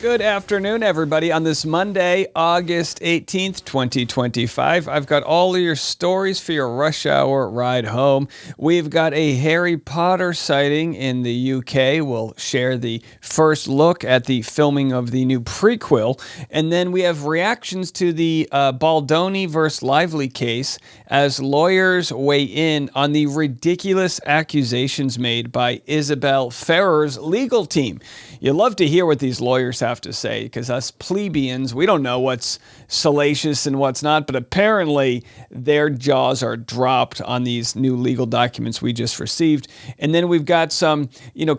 Good afternoon, everybody. On this Monday, August 18th, 2025, I've got all of your stories for your rush hour ride home. We've got a Harry Potter sighting in the UK. We'll share the first look at the filming of the new prequel. And then we have reactions to the Baldoni versus Lively case as lawyers weigh in on the ridiculous accusations made by Isabela Ferrer's legal team. You love to hear what these lawyers have to say, because us plebeians, we don't know what's salacious and what's not, but apparently their jaws are dropped on these new legal documents we just received. And then we've got some,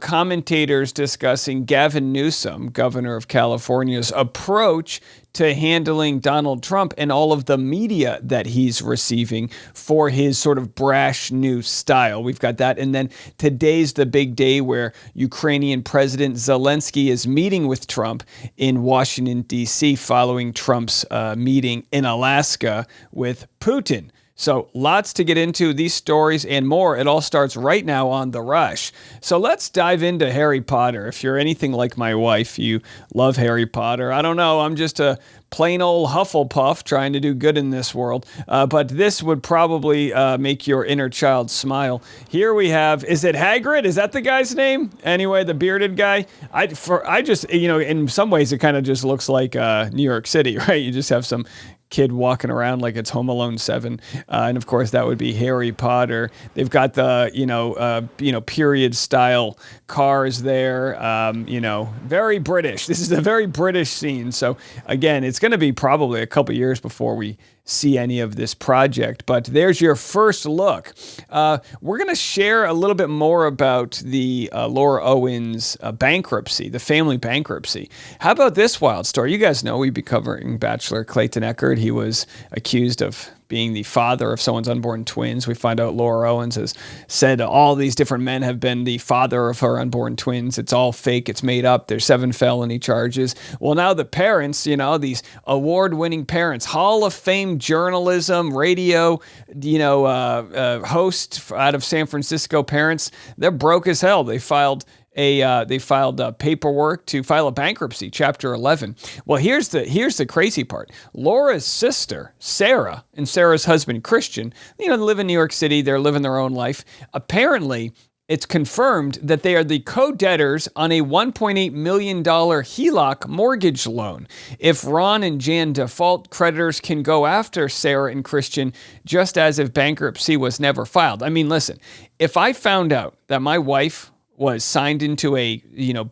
commentators discussing Gavin Newsom, governor of California's approach to handling Donald Trump and all of the media that he's receiving for his sort of brash new style. We've got that. And then today's the big day where Ukrainian President Zelensky is meeting with Trump in Washington, D.C., following Trump's meeting in Alaska with Putin. So lots to get into, these stories and more. It all starts right now on The Rush. So let's dive into Harry Potter. If you're anything like my wife, you love Harry Potter. I don't know, I'm just a plain old Hufflepuff trying to do good in this world. But this would probably make your inner child smile. Here we have, is it Hagrid? Is that the guy's name? Anyway, the bearded guy. I just, in some ways it kind of just looks like New York City, right? You just have some kid walking around like it's Home Alone 7. And of course that would be Harry Potter. They've got the, period style cars there, very British. This is a very British scene. So again, it's going to be probably a couple years before we see any of this project, but there's your first look. We're going to share a little bit more about the Laura Owens bankruptcy, the family bankruptcy. How about this wild story? You guys know we'd be covering Bachelor Clayton Echard. He was accused of being the father of someone's unborn twins. We find out Laura Owens has said all these different men have been the father of her unborn twins. It's all fake. It's made up. There's 7 felony charges. Well, now the parents, these award-winning parents, Hall of Fame journalism, radio, host out of San Francisco parents, they're broke as hell. They filed paperwork to file a bankruptcy, Chapter 11. Well, here's the crazy part. Laura's sister, Sarah, and Sarah's husband, Christian, they live in New York City. They're living their own life. Apparently, it's confirmed that they are the co-debtors on a $1.8 million HELOC mortgage loan. If Ron and Jan default, creditors can go after Sarah and Christian just as if bankruptcy was never filed. I mean, listen, if I found out that my wife was signed into a,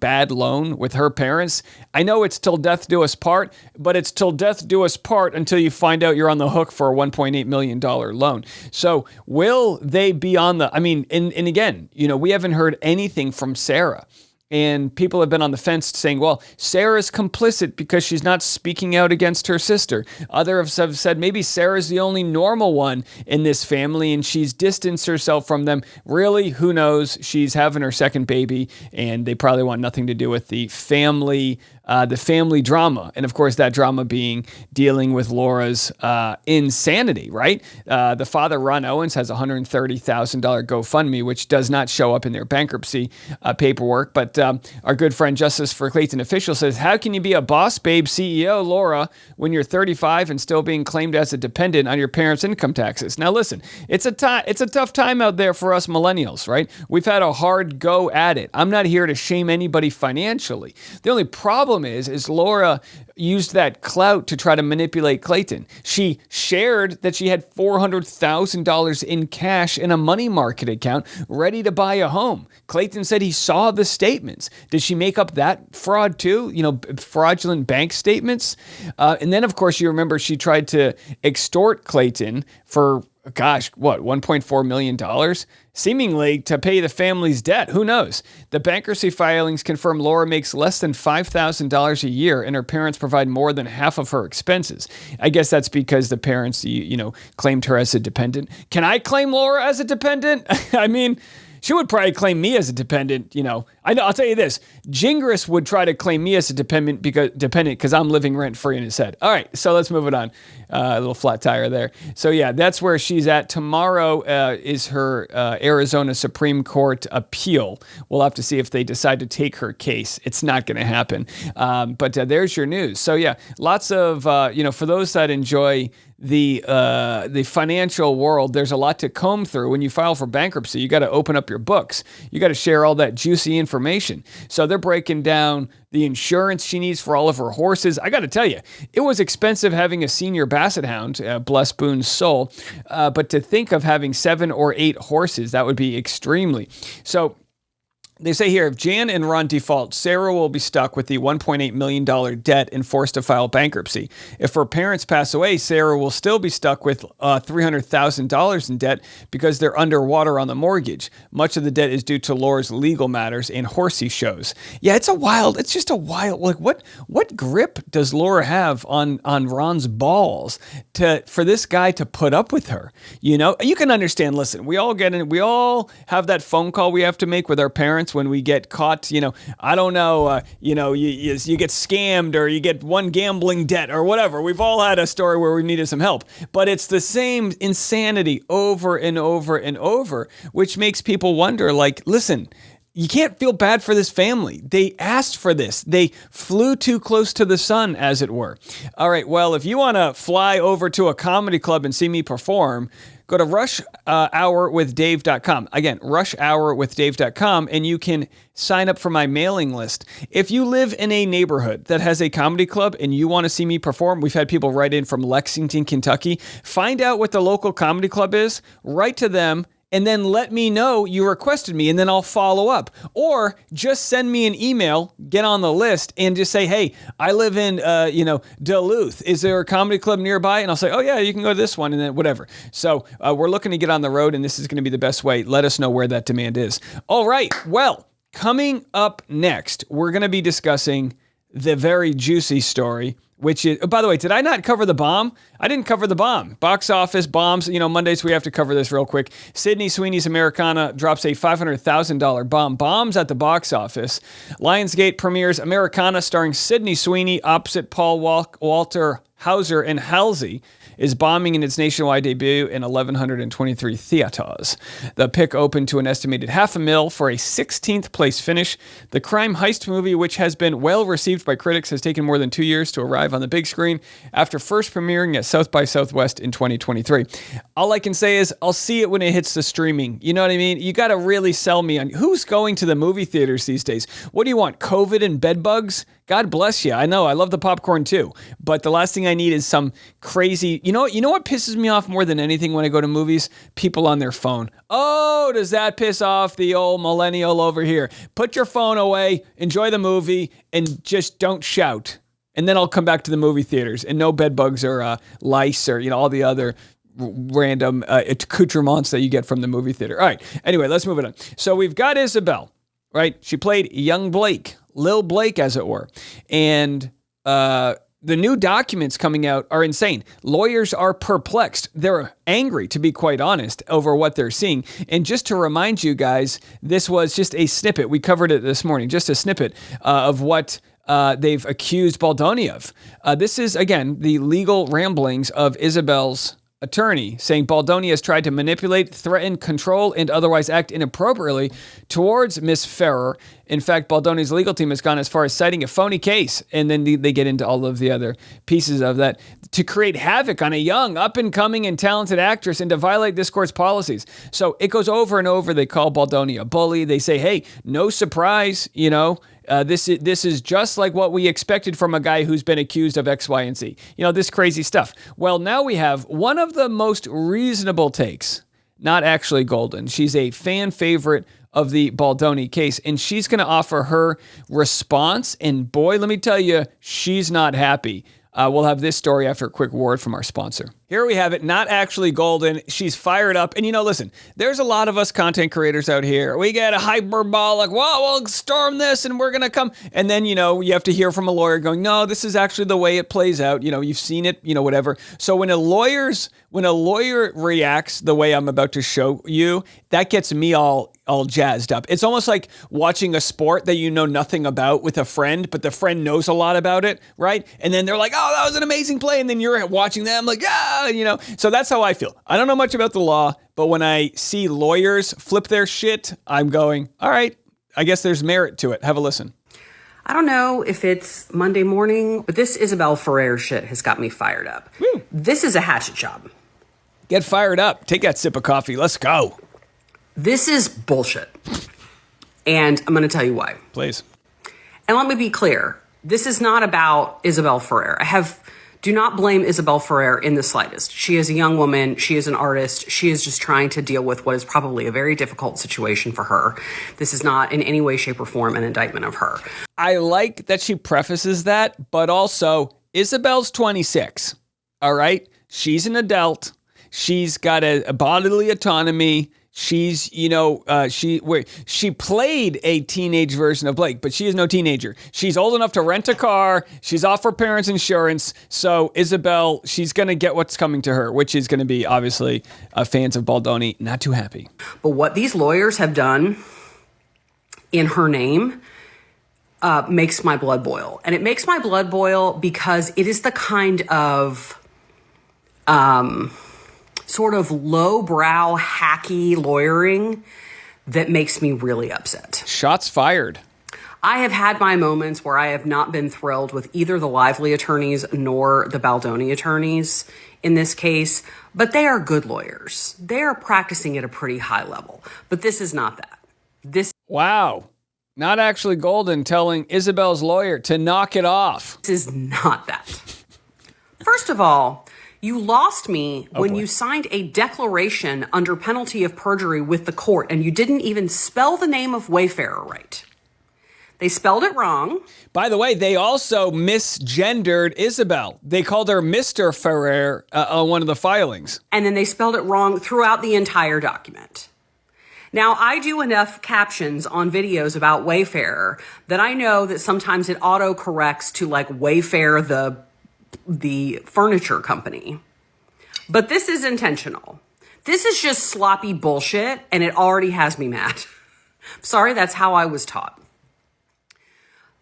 bad loan with her parents, I know it's till death do us part, but it's till death do us part until you find out you're on the hook for a $1.8 million loan. So will they be on the, and again, we haven't heard anything from Sarah. And people have been on the fence saying, well, Sarah's complicit because she's not speaking out against her sister. Others have said maybe Sarah's the only normal one in this family and she's distanced herself from them. Really, who knows? She's having her second baby and they probably want nothing to do with the family drama. And of course, that drama being dealing with Laura's insanity, right? The father, Ron Owens, has $130,000 GoFundMe, which does not show up in their bankruptcy paperwork. But our good friend Justice for Clayton official says, how can you be a boss babe CEO, Laura, when you're 35 and still being claimed as a dependent on your parents' income taxes? Now, listen, it's a tough time out there for us millennials, right? We've had a hard go at it. I'm not here to shame anybody financially. The only problem is Laura used that clout to try to manipulate Clayton. She shared that she had $400,000 in cash in a money market account ready to buy a home. Clayton said he saw the statements. Did she make up that fraud too? Fraudulent bank statements? And then, of course, you remember she tried to extort Clayton for, $1.4 million? Seemingly to pay the family's debt. Who knows? The bankruptcy filings confirm Laura makes less than $5,000 a year and her parents provide more than half of her expenses. I guess that's because the parents, claimed her as a dependent. Can I claim Laura as a dependent? She would probably claim me as a dependent. I know. I'll tell you this: Gingras would try to claim me as a dependent because I'm living rent free in his head. All right, so let's move it on. A little flat tire there. So yeah, that's where she's at. Tomorrow is her Arizona Supreme Court appeal. We'll have to see if they decide to take her case. It's not going to happen. But there's your news. So yeah, lots of for those that enjoy the financial world, there's a lot to comb through. When you file for bankruptcy, you got to open up your books. You got to share all that juicy information. So they're breaking down the insurance she needs for all of her horses. I got to tell you, it was expensive having a senior basset hound, bless Boone's soul. But to think of having 7 or 8 horses, that would be extremely. So they say here, if Jan and Ron default, Sarah will be stuck with the $1.8 million debt and forced to file bankruptcy. If her parents pass away, Sarah will still be stuck with $300,000 in debt because they're underwater on the mortgage. Much of the debt is due to Laura's legal matters and horsey shows. Yeah, it's just a wild, like what grip does Laura have on Ron's balls for this guy to put up with her? You know, you can understand, listen, we all have that phone call we have to make with our parents when we get caught, I don't know, you get scammed or you get one gambling debt or whatever. We've all had a story where we needed some help, but it's the same insanity over and over and over, which makes people wonder, like, listen, you can't feel bad for this family. They asked for this. They flew too close to the sun, as it were. All right, well, if you want to fly over to a comedy club and see me perform, go to rushhourwithdave.com. Again, rushhourwithdave.com, and you can sign up for my mailing list. If you live in a neighborhood that has a comedy club and you want to see me perform, we've had people write in from Lexington, Kentucky. Find out what the local comedy club is, write to them, and then let me know you requested me, and then I'll follow up. Or just send me an email, get on the list, and just say, hey, I live in, Duluth. Is there a comedy club nearby? And I'll say, oh, yeah, you can go to this one, and then whatever. So we're looking to get on the road, and this is going to be the best way. Let us know where that demand is. All right, well, coming up next, we're going to be discussing the very juicy story, which is, by the way, did I not cover the bomb? I didn't cover the bomb. Box office bombs. Mondays we have to cover this real quick. Sydney Sweeney's Americana drops a $500,000 bomb. Bombs at the box office. Lionsgate premieres Americana starring Sydney Sweeney opposite Paul Walter Hauser and Halsey is bombing in its nationwide debut in 1,123 theaters. The pick opened to an estimated $500,000 for a 16th place finish. The crime heist movie, which has been well received by critics, has taken more than 2 years to arrive on the big screen after first premiering at South by Southwest in 2023. All I can say is I'll see it when it hits the streaming. You know what I mean? You got to really sell me on who's going to the movie theaters these days. What do you want? COVID and bed bugs? God bless you. I know. I love the popcorn too. But the last thing I need is some crazy... You know what pisses me off more than anything when I go to movies? People on their phone. Oh, does that piss off the old millennial over here? Put your phone away, enjoy the movie, and just don't shout. And then I'll come back to the movie theaters. And no bed bugs or lice or all the other random accoutrements that you get from the movie theater. All right. Anyway, let's move it on. So we've got Isabel, right? She played young Blake. Lil Blake, as it were. And the new documents coming out are insane. Lawyers are perplexed. They're angry, to be quite honest, over what they're seeing. And just to remind you guys, this was just a snippet. We covered it this morning, just a snippet of what they've accused Baldoni of. This is, again, the legal ramblings of Isabel's attorney, saying Baldoni has tried to manipulate, threaten, control, and otherwise act inappropriately towards Miss Ferrer. In fact, Baldoni's legal team has gone as far as citing a phony case, and then they get into all of the other pieces of that, to create havoc on a young, up-and-coming, and talented actress and to violate this court's policies. So it goes over and over. They call Baldoni a bully. They say, hey, no surprise, this is just like what we expected from a guy who's been accused of X, Y, and Z. This crazy stuff. Well, now we have one of the most reasonable takes, not actually golden. She's a fan favorite of the Baldoni case, and she's going to offer her response. And boy, let me tell you, she's not happy. We'll have this story after a quick word from our sponsor. Here we have it, not actually golden. She's fired up. And, listen, there's a lot of us content creators out here. We get a hyperbolic, well, we'll storm this and we're going to come. And then, you have to hear from a lawyer going, no, this is actually the way it plays out. You've seen it, whatever. So when a lawyer reacts the way I'm about to show you, that gets me all jazzed up. It's almost like watching a sport that you know nothing about with a friend, but the friend knows a lot about it, right? And then they're like, oh, that was an amazing play. And then you're watching them like, So that's how I feel. I don't know much about the law, but when I see lawyers flip their shit, I'm going, all right, I guess there's merit to it. Have a listen. I don't know if it's Monday morning, but this Isabela Ferrer shit has got me fired up. Woo. This is a hatchet job. Get fired up. Take that sip of coffee. Let's go. This is bullshit. And I'm going to tell you why. Please. And let me be clear. This is not about Isabela Ferrer. Do not blame Isabela Ferrer in the slightest. She is a young woman. She is an artist. She is just trying to deal with what is probably a very difficult situation for her. This is not in any way, shape, or form an indictment of her. I like that she prefaces that, but also Isabel's 26. All right? She's an adult. She's got a bodily autonomy. She's, she played a teenage version of Blake, but she is no teenager. She's old enough to rent a car. She's off her parents' insurance. So Isabel, she's going to get what's coming to her, which is going to be obviously fans of Baldoni not too happy. But what these lawyers have done in her name makes my blood boil. And it makes my blood boil because it is the kind of sort of lowbrow, hacky lawyering that makes me really upset. Shots fired. I have had my moments where I have not been thrilled with either the Lively attorneys nor the Baldoni attorneys in this case, but they are good lawyers. They are practicing at a pretty high level, but this is not that. Wow. Not actually golden telling Isabel's lawyer to knock it off. This is not that. First of all, you lost me when you signed a declaration under penalty of perjury with the court, and you didn't even spell the name of Wayfarer right. They spelled it wrong. By the way, they also misgendered Isabel. They called her Mr. Ferrer on one of the filings. And then they spelled it wrong throughout the entire document. Now, I do enough captions on videos about Wayfarer that I know that sometimes it auto-corrects to like Wayfair the furniture company. But this is intentional. This is just sloppy bullshit, and it already has me mad. Sorry, that's how I was taught.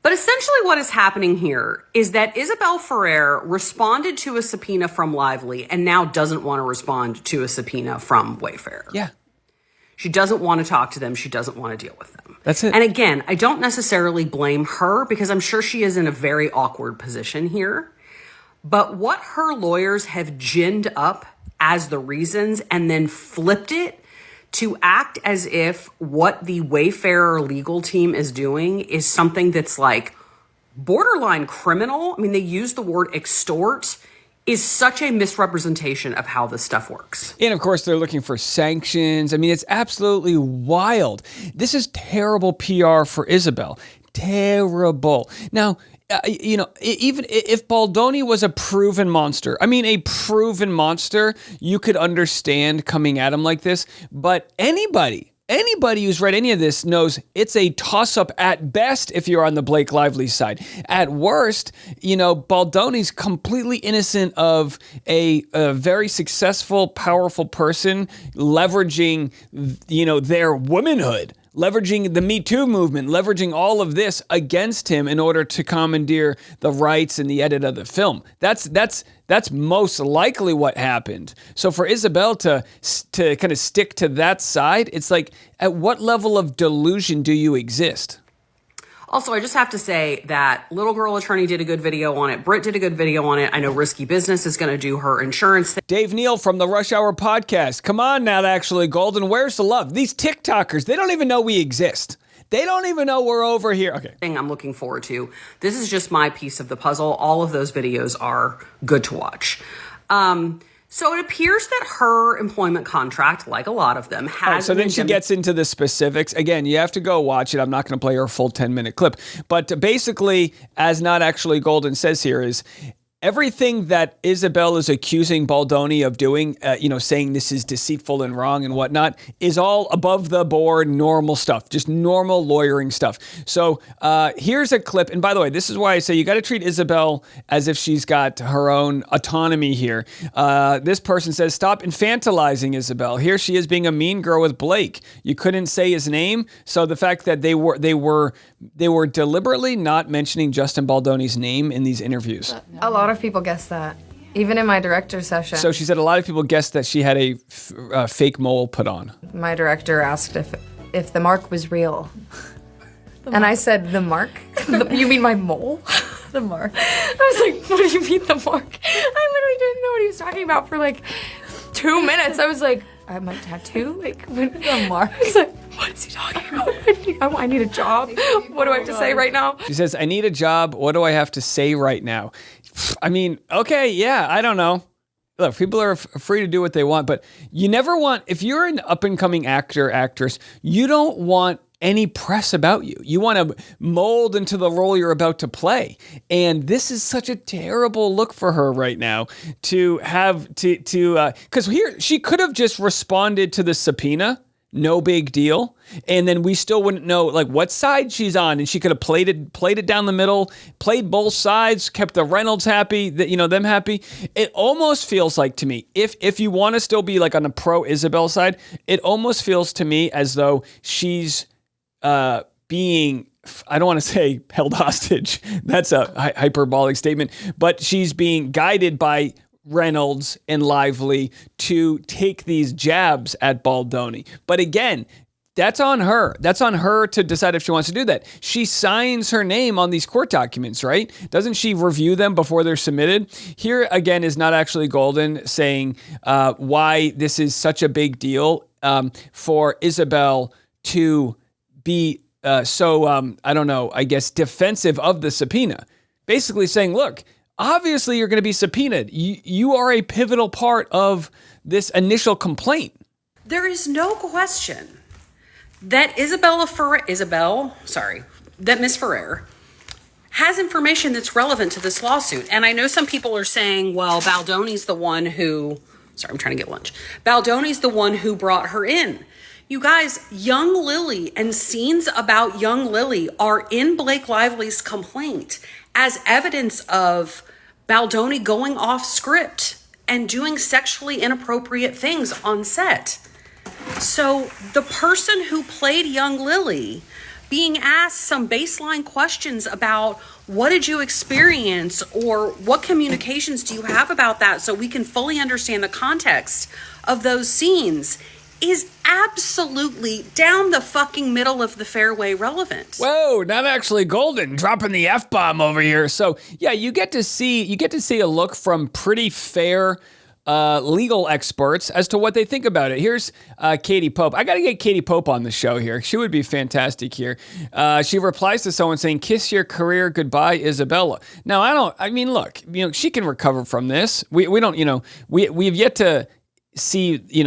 But essentially what is happening here is that Isabela Ferrer responded to a subpoena from Lively and now doesn't want to respond to a subpoena from Wayfarer. Yeah. She doesn't want to talk to them. She doesn't want to deal with them. That's it. And again, I don't necessarily blame her because I'm sure she is in a very awkward position here. But what her lawyers have ginned up as the reasons and then flipped it to act as if what the Wayfarer legal team is doing is something that's like borderline criminal. I mean, they use the word extort, is such a misrepresentation of how this stuff works. And of course, they're looking for sanctions. I mean, it's absolutely wild. This is terrible PR for Isabel. Terrible. Now, even if Baldoni was a proven monster, you could understand coming at him like this. But anybody who's read any of this knows it's a toss-up at best if you're on the Blake Lively side. At worst, Baldoni's completely innocent of a very successful, powerful person leveraging, their womanhood. Leveraging the Me Too movement, leveraging all of this against him in order to commandeer the rights and the edit of the film. That's most likely what happened. So for Isabel to kind of stick to that side, it's like, at what level of delusion do you exist? Also, I just have to say that Little Girl Attorney did a good video on it. Britt did a good video on it. I know Risky Business is going to do her insurance thing. Dave Neal from the Rush Hour podcast. Come on now, actually, Golden. Where's the love? These TikTokers, they don't even know we exist. They don't even know we're over here. Okay. Thing I'm looking forward to. This is just my piece of the puzzle. All of those videos are good to watch. So it appears that her employment contract, like a lot of them, has... So then she gets into the specifics. Again, you have to go watch it. I'm not going to play her full 10-minute clip. But basically, as Not Actually Golden says here, is everything that Isabel is accusing Baldoni of doing, saying this is deceitful and wrong and whatnot, is all above the board, normal stuff, just normal lawyering stuff. So here's a clip. And by the way, this is why I say you got to treat Isabel as if she's got her own autonomy here. This person says, stop infantilizing Isabel. Here she is being a mean girl with Blake. You couldn't say his name. So the fact that they were deliberately not mentioning Justin Baldoni's name in these interviews. A lot of people guessed that, even in my director's session. So she said a lot of people guessed that she had a fake mole put on. My director asked if the mark was real. And I said, the mark? You mean my mole? The mark. I was like, what do you mean the mark? I literally didn't know what he was talking about for like 2 minutes. I was like, my tattoo? Like, what the mark? I was like, what is he talking about? I need a job. What do I have to say right now? She says, I need a job. What do I have to say right now? I mean, okay, yeah, I don't know. Look, people are free to do what they want, but you never want, if you're an up-and-coming actor, actress, you don't want any press about you. You want to mold into the role you're about to play. And this is such a terrible look for her right now to have because here she could have just responded to the subpoena. No big deal. And then we still wouldn't know like what side she's on. And she could have played it down the middle, played both sides, kept the Reynolds happy, them happy. It almost feels like to me, if you want to still be like on the pro Isabel side, it almost feels to me as though she's being, I don't want to say held hostage. That's a hyperbolic statement, but she's being guided by Reynolds and Lively to take these jabs at Baldoni. But again, that's on her. That's on her to decide if she wants to do that. She signs her name on these court documents, right? Doesn't she review them before they're submitted? Here again is not actually Golden saying why this is such a big deal for Isabel to be defensive of the subpoena. Basically saying, look, obviously you're going to be subpoenaed. You are a pivotal part of this initial complaint. There is no question that that Miss Ferrer has information that's relevant to this lawsuit. And I know some people are saying, well, Baldoni's the one who brought her in. You guys, young Lily and scenes about young Lily are in Blake Lively's complaint as evidence of Baldoni going off script and doing sexually inappropriate things on set. So the person who played young Lily being asked some baseline questions about what did you experience or what communications do you have about that so we can fully understand the context of those scenes is absolutely down the fucking middle of the fairway relevant. Whoa, not actually Golden, dropping the F-bomb over here. So yeah, you get to see a look from pretty fair legal experts as to what they think about it. Here's Katie Pope. I got to get Katie Pope on the show here. She would be fantastic here. She replies to someone saying, kiss your career goodbye, Isabella. Now, look, she can recover from this. We've yet to see, we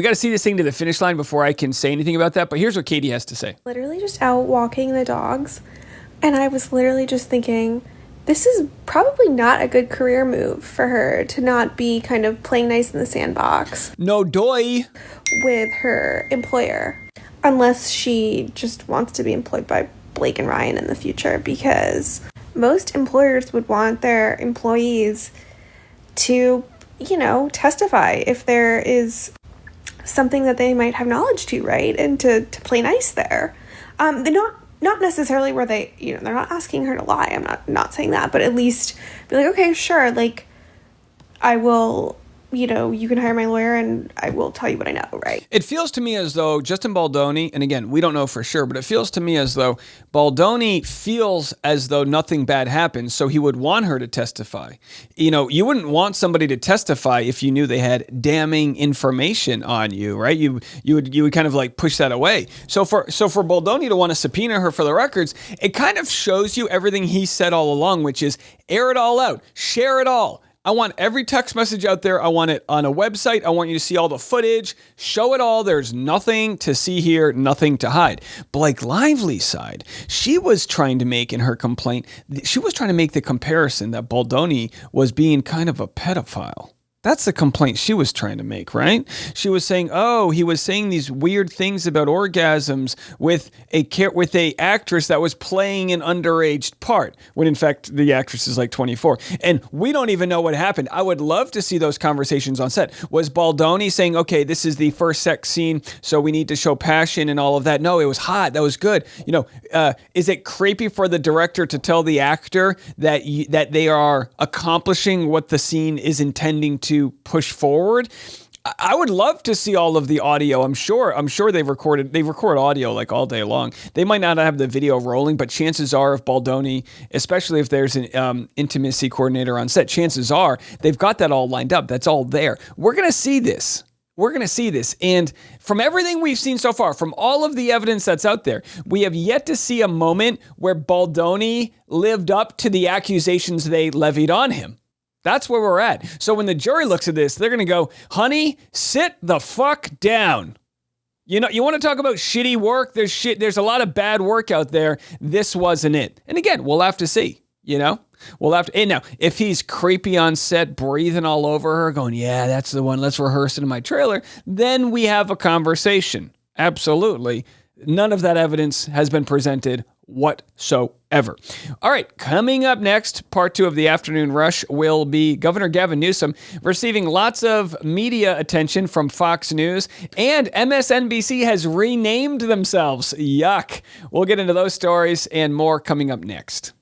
got to see this thing to the finish line before I can say anything about that. But here's what Katie has to say. Literally just out walking the dogs. And I was literally just thinking, this is probably not a good career move for her to not be kind of playing nice in the sandbox. No doy. With her employer. Unless she just wants to be employed by Blake and Ryan in the future. Because most employers would want their employees to testify if there is something that they might have knowledge to, right? And to play nice there. They're not necessarily where they're not asking her to lie. I'm not saying that, but at least be like, okay, sure. Like, I will, you can hire my lawyer and I will tell you what I know, right? It feels to me as though Justin Baldoni, and again, we don't know for sure, but it feels to me as though Baldoni feels as though nothing bad happened, so he would want her to testify. You wouldn't want somebody to testify if you knew they had damning information on you, right? You would kind of like push that away. So for Baldoni to want to subpoena her for the records, it kind of shows you everything he said all along, which is air it all out, share it all. I want every text message out there. I want it on a website. I want you to see all the footage. Show it all. There's nothing to see here, nothing to hide. Blake Lively's side, she was trying to make in her complaint, she was trying to make the comparison that Baldoni was being kind of a pedophile. That's the complaint she was trying to make, right? She was saying, oh, he was saying these weird things about orgasms with a actress that was playing an underage part, when in fact the actress is like 24. And we don't even know what happened. I would love to see those conversations on set. Was Baldoni saying, okay, this is the first sex scene, so we need to show passion and all of that? No, it was hot. That was good. Is it creepy for the director to tell the actor that they are accomplishing what the scene is intending to push forward? I would love to see all of the audio. I'm sure they record audio like all day long. They might not have the video rolling, but chances are if Baldoni, especially if there's an intimacy coordinator on set, chances are they've got that all lined up. That's all there. We're going to see this. And from everything we've seen so far, from all of the evidence that's out there, we have yet to see a moment where Baldoni lived up to the accusations they levied on him. That's where we're at. So when the jury looks at this, they're going to go, honey, sit the fuck down. You want to talk about shitty work? There's a lot of bad work out there. This wasn't it. And again, we'll have to see, We'll have to, and now, if he's creepy on set, breathing all over her, going, yeah, that's the one, let's rehearse it in my trailer, then we have a conversation. Absolutely. None of that evidence has been presented whatsoever. All right, coming up next, part 2 of the afternoon rush will be Governor Gavin Newsom receiving lots of media attention from Fox News, and MSNBC has renamed themselves. Yuck. We'll get into those stories and more coming up next.